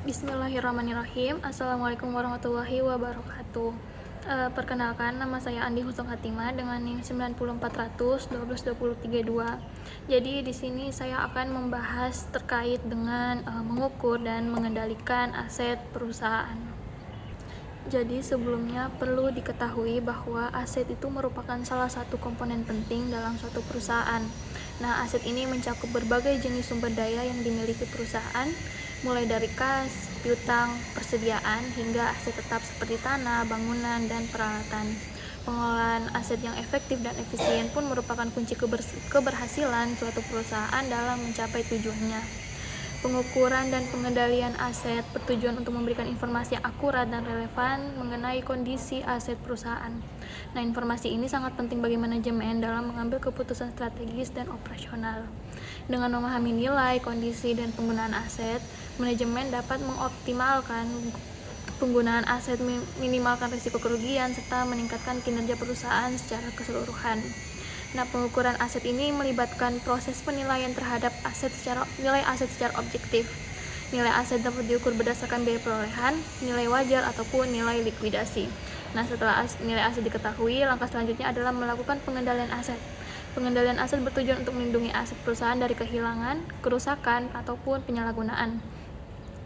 Bismillahirrahmanirrahim. Assalamualaikum warahmatullahi wabarakatuh. Perkenalkan, nama saya Andi Husung Hatimah dengan NIM 90400 Jadi di sini saya akan membahas terkait dengan mengukur dan mengendalikan aset perusahaan. Jadi sebelumnya perlu diketahui bahwa aset itu merupakan salah satu komponen penting dalam suatu perusahaan. Nah, aset ini mencakup berbagai jenis sumber daya yang dimiliki perusahaan, mulai dari kas, piutang, persediaan, hingga aset tetap seperti tanah, bangunan, dan peralatan. Pengelolaan aset yang efektif dan efisien pun merupakan kunci keberhasilan suatu perusahaan dalam mencapai tujuannya. Pengukuran dan pengendalian aset bertujuan untuk memberikan informasi yang akurat dan relevan mengenai kondisi aset perusahaan. Nah, informasi ini sangat penting bagi manajemen dalam mengambil keputusan strategis dan operasional. Dengan memahami nilai, kondisi, dan penggunaan aset, manajemen dapat mengoptimalkan penggunaan aset, minimalkan risiko kerugian, serta meningkatkan kinerja perusahaan secara keseluruhan. Nah, pengukuran aset ini melibatkan proses penilaian terhadap nilai aset secara objektif. Nilai aset dapat diukur berdasarkan biaya perolehan, nilai wajar, ataupun nilai likuidasi. Nah, setelah nilai aset diketahui, langkah selanjutnya adalah melakukan pengendalian aset. Pengendalian aset bertujuan untuk melindungi aset perusahaan dari kehilangan, kerusakan, ataupun penyalahgunaan.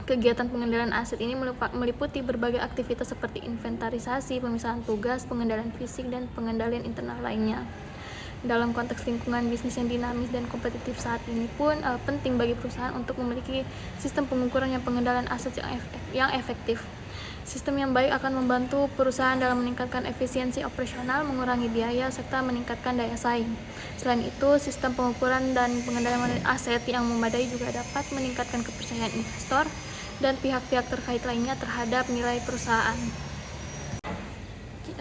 Kegiatan pengendalian aset ini meliputi berbagai aktivitas seperti inventarisasi, pemisahan tugas, pengendalian fisik, dan pengendalian internal lainnya. Dalam konteks lingkungan bisnis yang dinamis dan kompetitif saat ini pun penting bagi perusahaan untuk memiliki sistem pengukuran yang pengendalian aset yang efektif. Sistem yang baik akan membantu perusahaan dalam meningkatkan efisiensi operasional, mengurangi biaya, serta meningkatkan daya saing. Selain itu, sistem pengukuran dan pengendalian aset yang memadai juga dapat meningkatkan kepercayaan investor dan pihak-pihak terkait lainnya terhadap nilai perusahaan.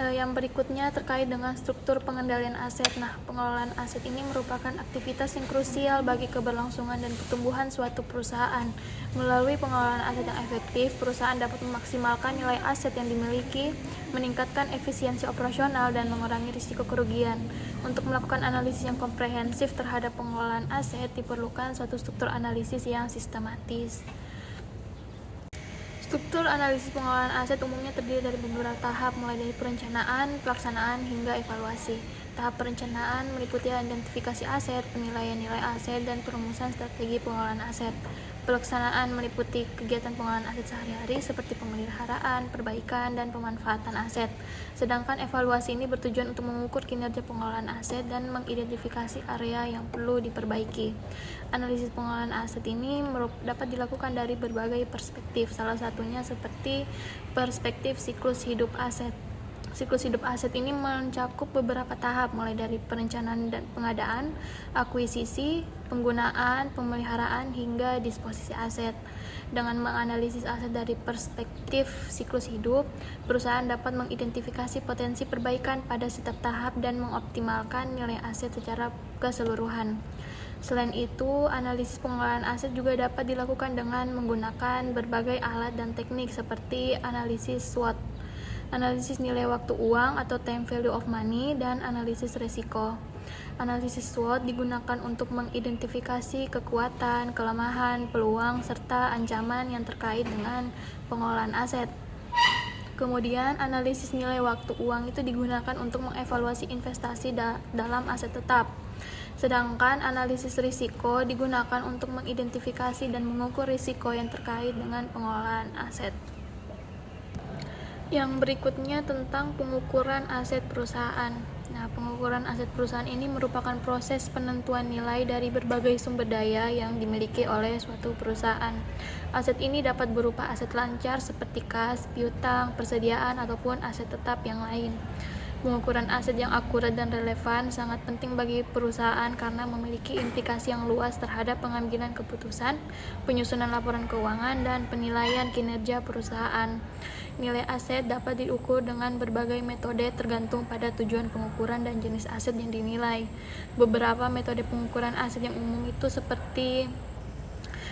Yang berikutnya terkait dengan struktur pengendalian aset. Nah, pengelolaan aset ini merupakan aktivitas yang krusial bagi keberlangsungan dan pertumbuhan suatu perusahaan. Melalui pengelolaan aset yang efektif, perusahaan dapat memaksimalkan nilai aset yang dimiliki, meningkatkan efisiensi operasional, dan mengurangi risiko kerugian. Untuk melakukan analisis yang komprehensif terhadap pengelolaan aset, diperlukan suatu struktur analisis yang sistematis. Struktur analisis pengelolaan aset umumnya terdiri dari beberapa tahap, mulai dari perencanaan, pelaksanaan, hingga evaluasi. Tahap perencanaan meliputi identifikasi aset, penilaian nilai aset, dan perumusan strategi pengelolaan aset. Pelaksanaan meliputi kegiatan pengelolaan aset sehari-hari seperti pemeliharaan, perbaikan, dan pemanfaatan aset. Sedangkan evaluasi ini bertujuan untuk mengukur kinerja pengelolaan aset dan mengidentifikasi area yang perlu diperbaiki. Analisis pengelolaan aset ini dapat dilakukan dari berbagai perspektif, salah satunya seperti perspektif siklus hidup aset. Siklus hidup aset ini mencakup beberapa tahap, mulai dari perencanaan dan pengadaan, akuisisi, penggunaan, pemeliharaan, hingga disposisi aset. Dengan menganalisis aset dari perspektif siklus hidup, perusahaan dapat mengidentifikasi potensi perbaikan pada setiap tahap dan mengoptimalkan nilai aset secara keseluruhan. Selain itu, analisis pengelolaan aset juga dapat dilakukan dengan menggunakan berbagai alat dan teknik seperti analisis SWOT, analisis nilai waktu uang atau time value of money, dan analisis resiko. Analisis SWOT digunakan untuk mengidentifikasi kekuatan, kelemahan, peluang, serta ancaman yang terkait dengan pengelolaan aset. Kemudian, analisis nilai waktu uang itu digunakan untuk mengevaluasi investasi dalam aset tetap. Sedangkan analisis risiko digunakan untuk mengidentifikasi dan mengukur risiko yang terkait dengan pengelolaan aset. Yang berikutnya tentang pengukuran aset perusahaan. Nah, pengukuran aset perusahaan ini merupakan proses penentuan nilai dari berbagai sumber daya yang dimiliki oleh suatu perusahaan. Aset ini dapat berupa aset lancar seperti kas, piutang, persediaan, ataupun aset tetap yang lain. Pengukuran aset yang akurat dan relevan sangat penting bagi perusahaan karena memiliki implikasi yang luas terhadap pengambilan keputusan, penyusunan laporan keuangan, dan penilaian kinerja perusahaan. Nilai aset dapat diukur dengan berbagai metode tergantung pada tujuan pengukuran dan jenis aset yang dinilai. Beberapa metode pengukuran aset yang umum itu seperti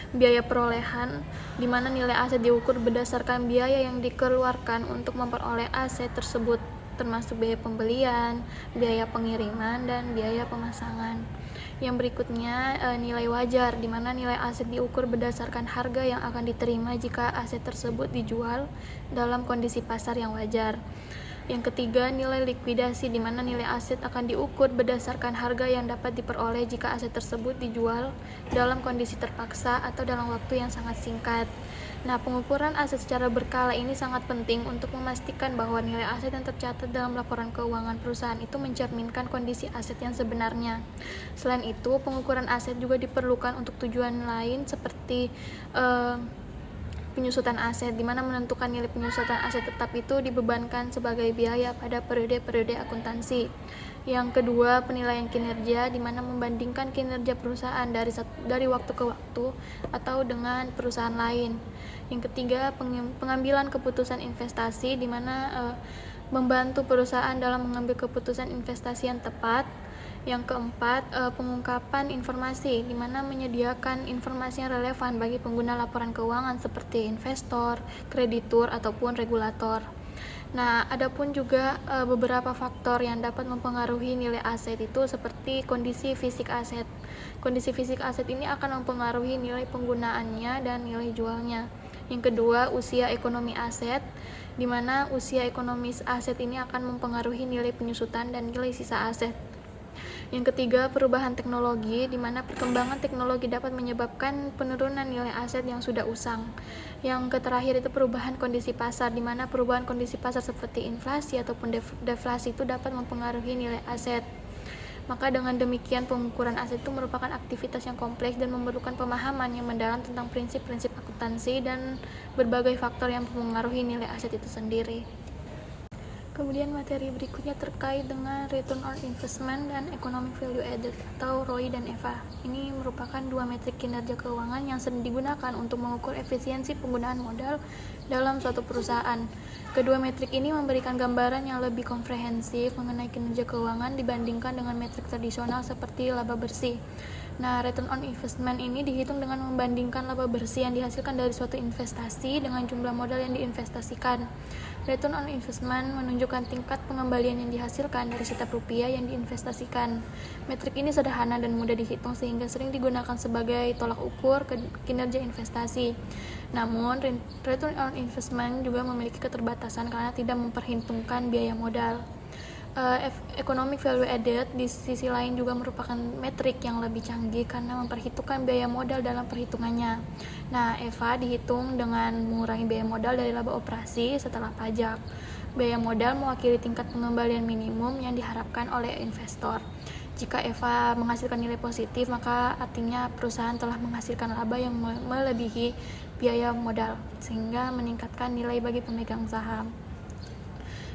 biaya perolehan, di mana nilai aset diukur berdasarkan biaya yang dikeluarkan untuk memperoleh aset tersebut. termasuk biaya pembelian, biaya pengiriman, dan biaya pemasangan. Yang berikutnya nilai wajar, di mana nilai aset diukur berdasarkan harga yang akan diterima jika aset tersebut dijual dalam kondisi pasar yang wajar. Yang ketiga, nilai likuidasi, di mana nilai aset akan diukur berdasarkan harga yang dapat diperoleh jika aset tersebut dijual dalam kondisi terpaksa atau dalam waktu yang sangat singkat. Nah, pengukuran aset secara berkala ini sangat penting untuk memastikan bahwa nilai aset yang tercatat dalam laporan keuangan perusahaan itu mencerminkan kondisi aset yang sebenarnya. Selain itu, pengukuran aset juga diperlukan untuk tujuan lain seperti penyusutan aset, di mana menentukan nilai penyusutan aset tetap itu dibebankan sebagai biaya pada periode-periode akuntansi. Yang kedua, penilaian kinerja, di mana membandingkan kinerja perusahaan dari waktu ke waktu atau dengan perusahaan lain. Yang ketiga, pengambilan keputusan investasi, di mana membantu perusahaan dalam mengambil keputusan investasi yang tepat. Yang keempat, pengungkapan informasi, di mana menyediakan informasi yang relevan bagi pengguna laporan keuangan seperti investor, kreditur, ataupun regulator. Nah, adapun juga beberapa faktor yang dapat mempengaruhi nilai aset itu seperti kondisi fisik aset. Kondisi fisik aset ini akan mempengaruhi nilai penggunaannya dan nilai jualnya. Yang kedua, usia ekonomi aset, di mana usia ekonomis aset ini akan mempengaruhi nilai penyusutan dan nilai sisa aset. Yang ketiga, perubahan teknologi, di mana perkembangan teknologi dapat menyebabkan penurunan nilai aset yang sudah usang. Yang terakhir itu perubahan kondisi pasar, di mana perubahan kondisi pasar seperti inflasi ataupun deflasi itu dapat mempengaruhi nilai aset. Maka dengan demikian, pengukuran aset itu merupakan aktivitas yang kompleks dan memerlukan pemahaman yang mendalam tentang prinsip-prinsip akuntansi dan berbagai faktor yang mempengaruhi nilai aset itu sendiri. Kemudian materi berikutnya terkait dengan Return on Investment dan Economic Value Added atau ROI dan EVA. Ini merupakan dua metrik kinerja keuangan yang sering digunakan untuk mengukur efisiensi penggunaan modal dalam suatu perusahaan. Kedua metrik ini memberikan gambaran yang lebih komprehensif mengenai kinerja keuangan dibandingkan dengan metrik tradisional seperti laba bersih. Nah, Return on Investment ini dihitung dengan membandingkan laba bersih yang dihasilkan dari suatu investasi dengan jumlah modal yang diinvestasikan. Return on Investment menunjukkan tingkat pengembalian yang dihasilkan dari setiap rupiah yang diinvestasikan. Metrik ini sederhana dan mudah dihitung sehingga sering digunakan sebagai tolak ukur kinerja investasi. Namun, Return on Investment juga memiliki keterbatasan karena tidak memperhitungkan biaya modal. Economic Value Added di sisi lain juga merupakan metrik yang lebih canggih karena memperhitungkan biaya modal dalam perhitungannya. Nah, EVA dihitung dengan mengurangi biaya modal dari laba operasi setelah pajak. Biaya modal mewakili tingkat pengembalian minimum yang diharapkan oleh investor. Jika EVA menghasilkan nilai positif, maka artinya perusahaan telah menghasilkan laba yang melebihi biaya modal, sehingga meningkatkan nilai bagi pemegang saham.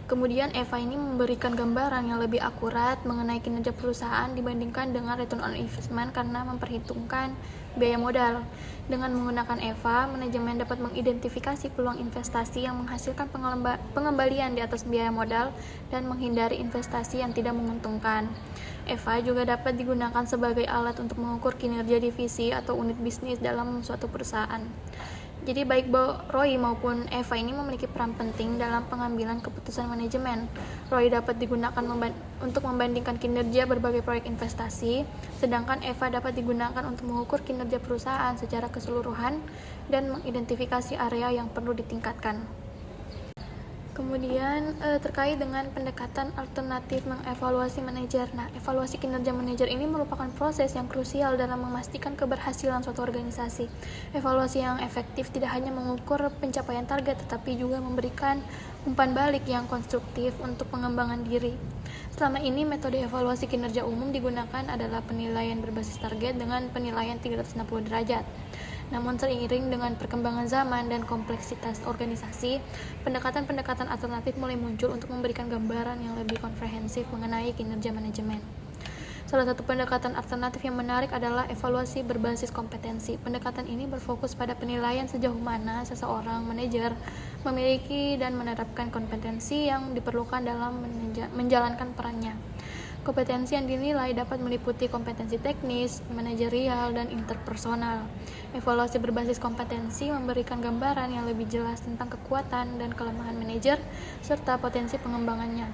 Kemudian EVA ini memberikan gambaran yang lebih akurat mengenai kinerja perusahaan dibandingkan dengan Return on Investment karena memperhitungkan biaya modal. Dengan menggunakan EVA, manajemen dapat mengidentifikasi peluang investasi yang menghasilkan pengembalian di atas biaya modal dan menghindari investasi yang tidak menguntungkan. EVA juga dapat digunakan sebagai alat untuk mengukur kinerja divisi atau unit bisnis dalam suatu perusahaan. Jadi baik ROI maupun EVA ini memiliki peran penting dalam pengambilan keputusan manajemen. ROI dapat digunakan untuk membandingkan kinerja berbagai proyek investasi, sedangkan EVA dapat digunakan untuk mengukur kinerja perusahaan secara keseluruhan dan mengidentifikasi area yang perlu ditingkatkan. Kemudian terkait dengan pendekatan alternatif mengevaluasi manajer. Nah, evaluasi kinerja manajer ini merupakan proses yang krusial dalam memastikan keberhasilan suatu organisasi. Evaluasi yang efektif tidak hanya mengukur pencapaian target, tetapi juga memberikan umpan balik yang konstruktif untuk pengembangan diri. Selama ini metode evaluasi kinerja umum digunakan adalah penilaian berbasis target dengan penilaian 360 derajat. Namun seiring dengan perkembangan zaman dan kompleksitas organisasi, pendekatan-pendekatan alternatif mulai muncul untuk memberikan gambaran yang lebih komprehensif mengenai kinerja manajemen. Salah satu pendekatan alternatif yang menarik adalah evaluasi berbasis kompetensi. Pendekatan ini berfokus pada penilaian sejauh mana seseorang manajer memiliki dan menerapkan kompetensi yang diperlukan dalam menjalankan perannya. Kompetensi yang dinilai dapat meliputi kompetensi teknis, manajerial, dan interpersonal. Evaluasi berbasis kompetensi memberikan gambaran yang lebih jelas tentang kekuatan dan kelemahan manajer serta potensi pengembangannya.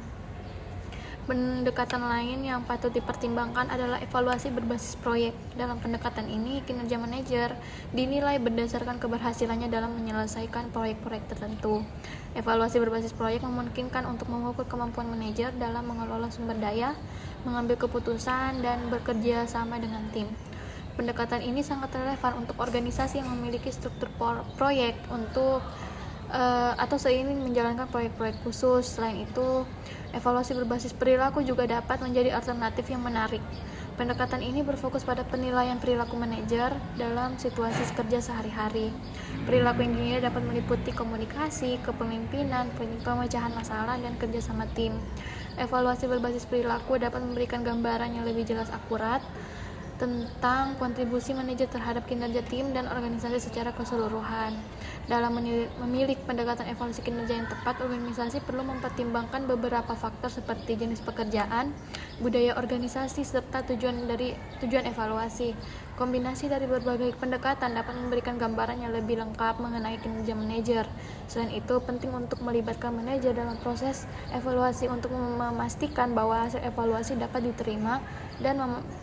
Pendekatan lain yang patut dipertimbangkan adalah evaluasi berbasis proyek. Dalam pendekatan ini, kinerja manajer dinilai berdasarkan keberhasilannya dalam menyelesaikan proyek-proyek tertentu. Evaluasi berbasis proyek memungkinkan untuk mengukur kemampuan manajer dalam mengelola sumber daya, mengambil keputusan, dan bekerja sama dengan tim. Pendekatan ini sangat relevan untuk organisasi yang memiliki struktur proyek untuk atau seingin menjalankan proyek-proyek khusus. Selain itu, evaluasi berbasis perilaku juga dapat menjadi alternatif yang menarik. Pendekatan ini berfokus pada penilaian perilaku manajer dalam situasi kerja sehari-hari. Perilaku yang dinilai dapat meliputi komunikasi, kepemimpinan, pemecahan masalah, dan kerja sama tim. Evaluasi berbasis perilaku dapat memberikan gambaran yang lebih jelas akurat tentang kontribusi manajer terhadap kinerja tim dan organisasi secara keseluruhan. Dalam memilih pendekatan evaluasi kinerja yang tepat, organisasi perlu mempertimbangkan beberapa faktor seperti jenis pekerjaan, budaya organisasi, serta tujuan evaluasi. Kombinasi dari berbagai pendekatan dapat memberikan gambaran yang lebih lengkap mengenai kinerja manajer. Selain itu, penting untuk melibatkan manajer dalam proses evaluasi untuk memastikan bahwa hasil evaluasi dapat diterima dan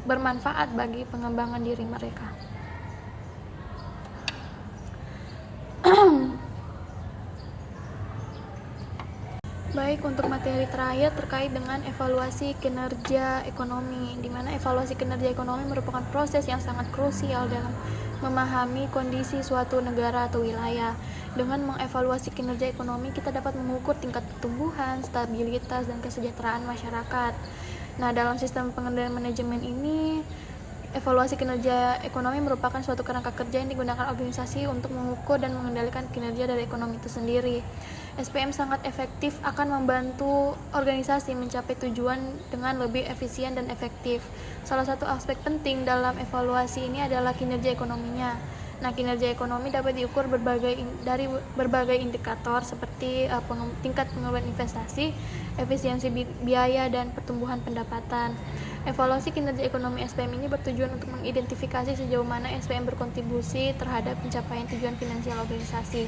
bermanfaat bagi pengembangan diri mereka. Baik, untuk materi terakhir terkait dengan evaluasi kinerja ekonomi, di mana evaluasi kinerja ekonomi merupakan proses yang sangat krusial dalam memahami kondisi suatu negara atau wilayah. Dengan mengevaluasi kinerja ekonomi, kita dapat mengukur tingkat pertumbuhan, stabilitas, dan kesejahteraan masyarakat. Nah, dalam sistem pengendalian manajemen ini, evaluasi kinerja ekonomi merupakan suatu kerangka kerja yang digunakan organisasi untuk mengukur dan mengendalikan kinerja dari ekonomi itu sendiri. SPM sangat efektif akan membantu organisasi mencapai tujuan dengan lebih efisien dan efektif. Salah satu aspek penting dalam evaluasi ini adalah kinerja ekonominya. Nah, kinerja ekonomi dapat diukur dari berbagai indikator seperti tingkat pengeluaran investasi, efisiensi biaya, dan pertumbuhan pendapatan. Evaluasi kinerja ekonomi SPM ini bertujuan untuk mengidentifikasi sejauh mana SPM berkontribusi terhadap pencapaian tujuan finansial organisasi.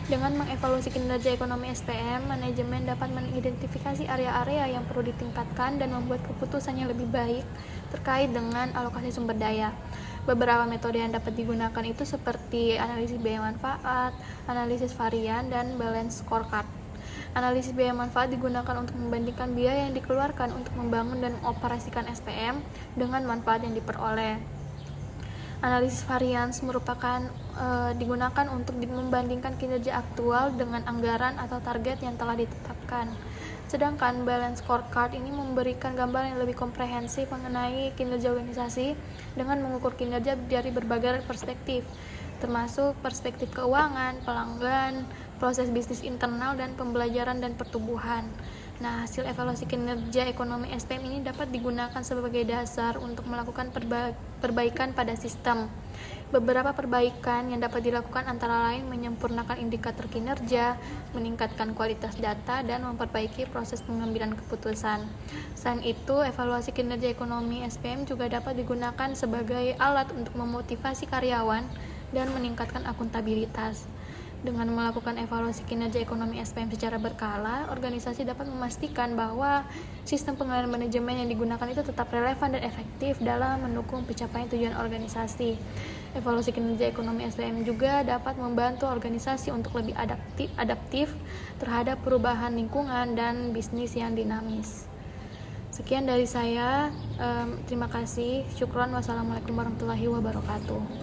Dengan mengevaluasi kinerja ekonomi SPM, manajemen dapat mengidentifikasi area-area yang perlu ditingkatkan dan membuat keputusan yang lebih baik terkait dengan alokasi sumber daya. Beberapa metode yang dapat digunakan itu seperti analisis biaya manfaat, analisis varian, dan balance scorecard. Analisis biaya manfaat digunakan untuk membandingkan biaya yang dikeluarkan untuk membangun dan mengoperasikan SPM dengan manfaat yang diperoleh. Analisis varians merupakan digunakan untuk membandingkan kinerja aktual dengan anggaran atau target yang telah ditetapkan. Sedangkan balance scorecard ini memberikan gambaran yang lebih komprehensif mengenai kinerja organisasi dengan mengukur kinerja dari berbagai perspektif, termasuk perspektif keuangan, pelanggan, proses bisnis internal, dan pembelajaran dan pertumbuhan. Nah, hasil evaluasi kinerja ekonomi SPM ini dapat digunakan sebagai dasar untuk melakukan perbaikan pada sistem. Beberapa perbaikan yang dapat dilakukan antara lain menyempurnakan indikator kinerja, meningkatkan kualitas data, dan memperbaiki proses pengambilan keputusan. Selain itu, evaluasi kinerja ekonomi SPM juga dapat digunakan sebagai alat untuk memotivasi karyawan dan meningkatkan akuntabilitas. Dengan melakukan evaluasi kinerja ekonomi SPM secara berkala, organisasi dapat memastikan bahwa sistem pengelolaan manajemen yang digunakan itu tetap relevan dan efektif dalam mendukung pencapaian tujuan organisasi. Evaluasi kinerja ekonomi SPM juga dapat membantu organisasi untuk lebih adaptif terhadap perubahan lingkungan dan bisnis yang dinamis. Sekian dari saya, terima kasih. Syukron. Wassalamualaikum warahmatullahi wabarakatuh.